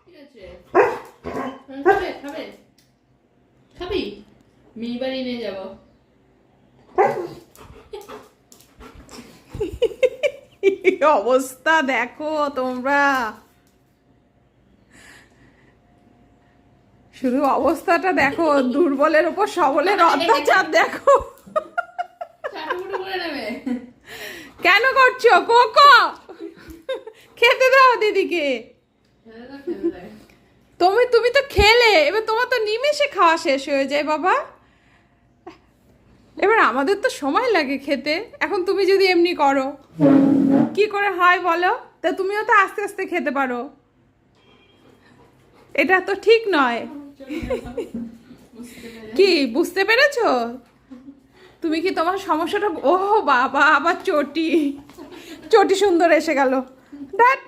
ঠিক আছে, খাবে খাবে খাবি, মেয়ে বাড়ি নিয়ে যাবো। অবস্থা দেখো তোমরা, শুধু অবস্থাটা দেখো, দুর্বলের উপর সবলের অত্যাচার দেখো। চাটুকুটু করে নেবে। কেন করছো কোকো? খেতে দাও দিদিকে। তুমি তো খেলে, এবার তোমার তো নিমেষে খাওয়া শেষ হয়ে যায় বাবা। এবার আমাদের তো সময় লাগে খেতে, এখন তুমি যদি এমনি করো কি করে হয় বলো? তা তুমিও তো আস্তে আস্তে খেতে পারো, এটা তো ঠিক নয়। কি বুঝতে পেরেছো? তুমি কি তোমার সমস্যাটা, ও বাবা আবার চটি চটি সুন্দর এসে গেল। দ্যাট